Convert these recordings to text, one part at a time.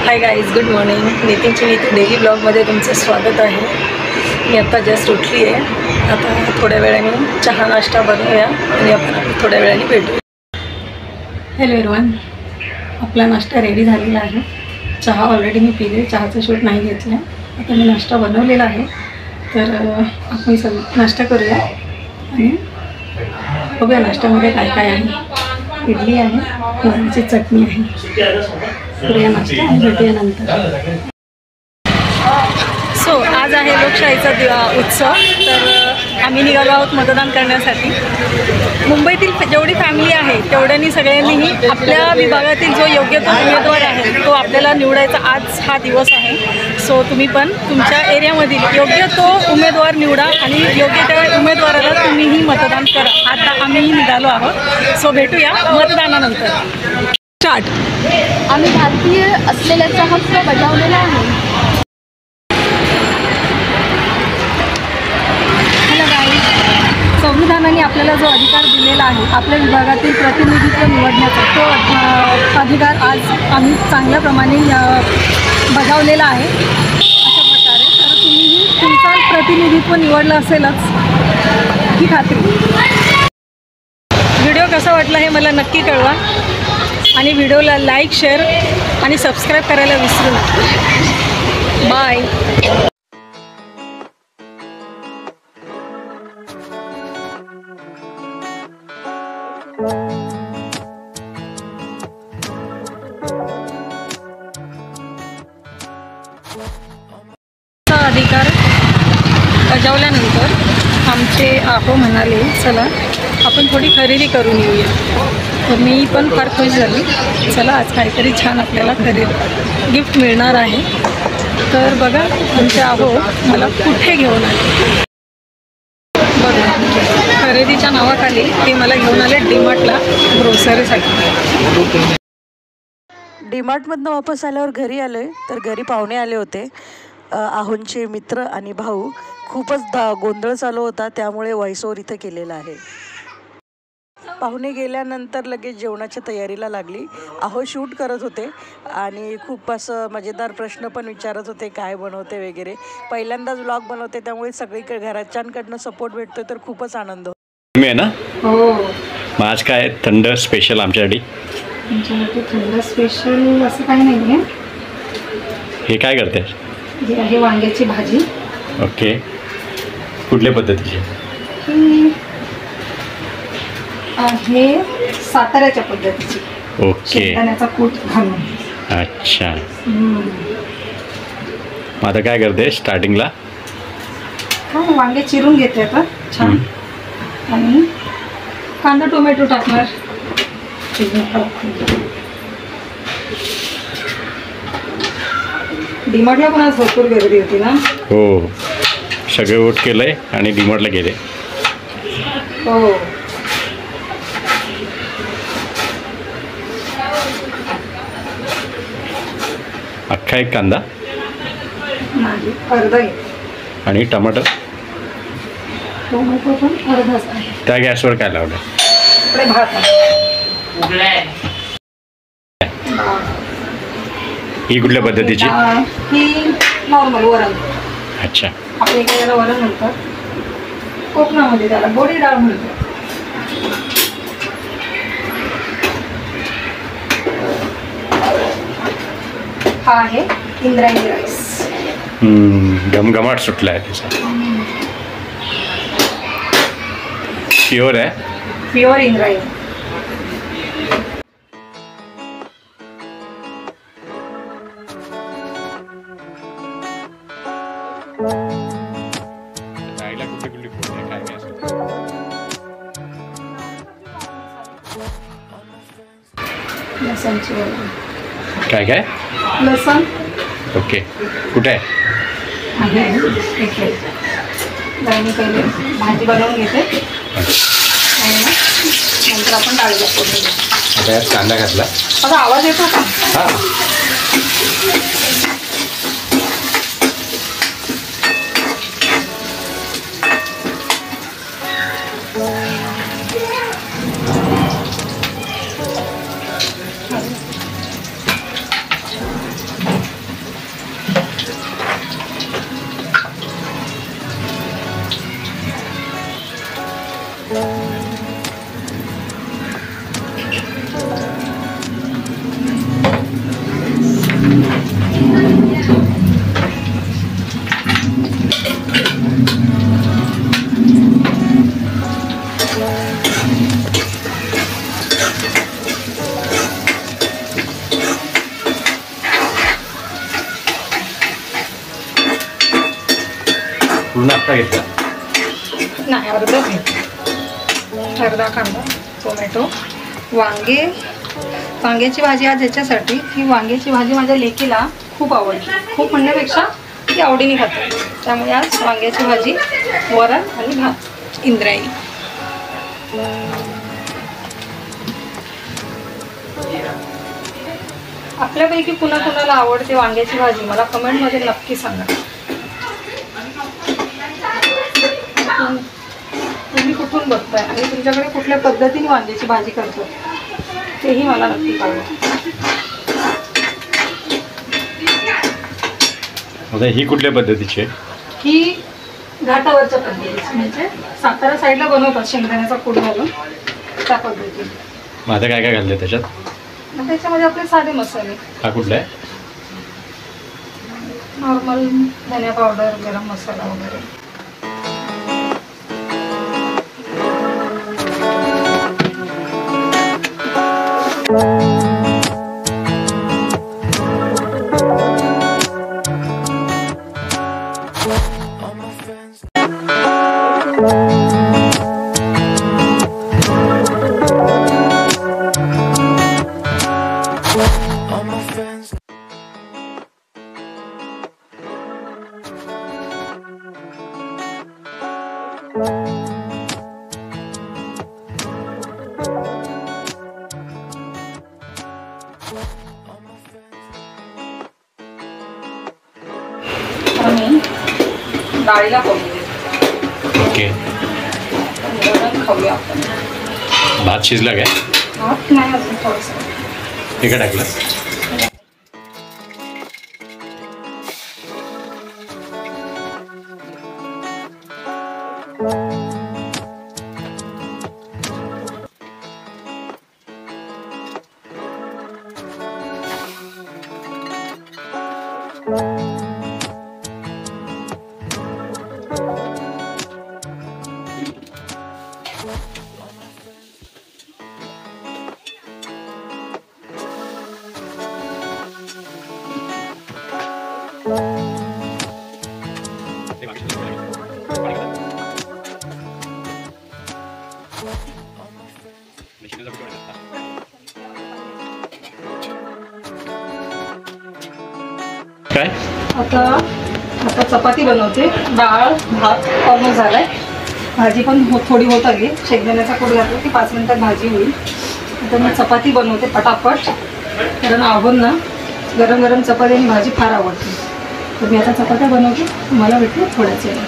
हाय guys, good morning. नितीनची Niti daily ब्लॉगमध्ये तुमचं स्वागत आहे. मी आता जस्ट उठली आहे. आता थोड्या वेळाने चहा नाश्ता बनवूया आणि आपण थोड्या वेळाने भेटूया. हॅलो एव्हरीवन, आपला नाश्ता रेडी झालेला आहे. चहा ऑलरेडी मी पिले, चहाचं शूट नाही घेतलं. आता मी नाश्ता बनवलेला आहे, तर आपण नाश्ता करूया आणि बघूया नाश्त्यामध्ये काय काय आहे. इडली आहे, नारळाची चटणी आहे. करूया नाश्ता आणि भेटूया नंतर. सो आज आहे लोकशाहीचा उत्सव, तर आम्ही निघालो आहोत मतदान करण्यासाठी. मुंबईतील जेवढी फॅमिली आहे तेवढ्यांनी सगळ्यांनीही आपल्या विभागातील जो योग्य तो उमेदवार आहे तो आपल्याला निवडायचा आज हा दिवस आहे. सो तुम्ही पण तुमच्या एरियामधील योग्य तो उमेदवार निवडा आणि योग्य त्या उमेदवाराला तुम्हीही मतदान करा. आता आम्हीही निघालो आहोत. सो भेटूया मतदानानंतर. स्टार्ट. आम्ही भारतीय असलेल्याचा हक्क बजावलेला आहे. संविधानाने आपल्याला जो अधिकार दिलेला आहे आपल्या विभागातील प्रतिनिधित्व निवडण्याचा, तो अधिकार आज आम्ही चांगल्या प्रमाणे बजावलेला आहे. अशा प्रकारे तर तुम्हीही तुमचा प्रतिनिधित्व निवडलं असेलच ही खात्री. व्हिडिओ कसा वाटला हे मला नक्की कळवा आणि व्हिडिओला लाईक, शेअर आणि सबस्क्राईब करायला विसरू नका. बाय. अधिकार बजावल्यानंतर आमचे आहो म्हणाले, चला आपण थोडी खरेदी करून येऊया. तर मी पण फार खुश झाली. चला आज काहीतरी छान आपल्याला खरेदी गिफ्ट मिळणार आहे. तर बघा आमचे आहो मला कुठे घेऊन आले. बघा खरेदीच्या नावाखाली ते मला घेऊन आले डीमार्टला ग्रोसरीसाठी. डीमार्टमधनं वापस आल्यावर घरी आलो आहे, तर घरी पाहुणे आले होते. आहोंचे मित्र आणि भाऊ. खूपच गोंधळ चालू होता, त्यामुळे व्हॉइस ओव्हर इथं केलेला आहे. पाहुणे गेल्यानंतर लगेच जेवणाच्या तयारीला लागली. आहो शूट करत होते आणि खूप असं मजेदार प्रश्न पण विचारत होते, काय बनवते वगैरे. पहिल्यांदाच व्लॉग बनवते, त्यामुळे सगळीकडे घरच्यांकडनं सपोर्ट भेटतोय, तर खूपच आनंद होतो. मी आहे ना. हो. मग आज काय थंड स्पेशल आमच्यासाठी? थंड स्पेशल असं काही नाही आहे. हे काय करते? ही आहे वांग्याची भाजी. ओके. कुठल्या पद्धतीची? ही आहे साताऱ्याच्या पद्धतीची. ओके. शेंगदाण्याचा कूट घालून. अच्छा. मग आता काय करते स्टार्टिंगला? काय वांगे चिरून घेते आता छान आणि कांदा टोमॅटो टाकणार. डीमार्टला पण आज भरपूर गर्दी होती ना. हो, सगळे वोट केलंय आणि डीमार्टला गेले. हो. अख्खा एक कांदा नाही, अर्धा आहे. आणि टमाटर टोमॅटो पण अर्धाच आहे. त्या गॅसवर काय लावलं? इकडे भात आहे. ही कुठल्या पद्धतीची? ही नॉर्मल वरण. अच्छा. आपल्या इकडे त्याला वरण म्हणतात, कोकणामध्ये त्याला गोडी डाळ म्हणतात. हा आहे इंद्रायणी राईस. घमघमाट सुटला आहे त्याचा. प्युअर आहे. प्युअर इंद्रायणी. लसणची वरण. काय काय? लसण. ओके. कुठे आहे? मी पहिले भाजी बनवून घेते आणि नंतर आपण डाळीला फोडणी देऊ. आता यात कांदा घातला. आता आवाज येतो का? हां. पूर्ण आता घेतला नाही, अर्धा घेतला. अर्धा कांदा, टोमॅटो, वांग्याची भाजी आज याच्यासाठी की वांग्याची भाजी माझ्या लेकीला खूप आवडते. खूप म्हणण्यापेक्षा ती आवडीने खाते. त्यामुळे आज वांग्याची भाजी, वरण आणि भात इंद्रायणी. आपल्यापैकी कुणाला आवडते वांग्याची भाजी मला कमेंटमध्ये नक्की सांगा. तुम्ही कुठून बघताय आणि तुमच्याकडे कुठल्या पद्धतीने वांग्याची भाजी करतो तेही मला नक्की कळवा. आता ही कुठल्या पद्धतीची आहे? ही घाटावरच्या पद्धतीची, म्हणजे सातारा साईडला बनवतात शेंगदाण्याचा कूट घालून त्या पद्धतीने. मग आता काय काय घालते त्याच्यात? मग त्याच्यामध्ये आपले साधे मसाले, हा कुठला आहे? नॉर्मल धनिया पावडर, गरम मसाला वगैरे. आणि डाळीला फोडणी ओके. खाऊया आपण. भात शिजला काय? भात नाही अजून, थोडंसं हे काय टाकलं? काय आता चपाती बनवते. डाळ भात ऑलमोस्ट झालाय. भाजी पण थोडी होत आली. शेंगदाण्याचा कूट घातला की 5 मिनिटात भाजी होईल. आता मी चपाती बनवते पटापट, कारण आवडून ना गरम गरम चपाती आणि भाजी फार आवडते. तर मी आता चपात्या बनवते, तुम्हाला भेटते थोड्याच वेळात.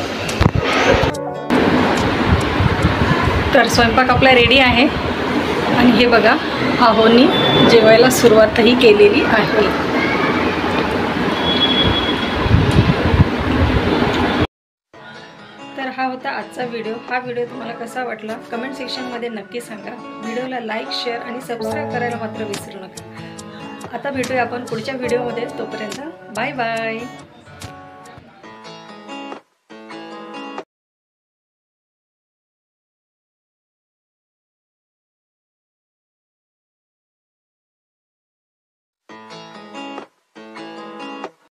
तर स्वयंपाक आपला रेडी आहे आणि हे बघा आहोंनी जेवायला सुरुवातही केलेली आहे. तर हा होता आजचा व्हिडिओ. हा व्हिडिओ तुम्हाला कसा वाटला कमेंट सेक्शनमध्ये नक्की सांगा. व्हिडिओला लाईक, शेअर आणि सबस्क्राईब करायला मात्र विसरू नका. आता भेटूया आपण पुढच्या व्हिडिओमध्ये. तोपर्यंत बाय बाय.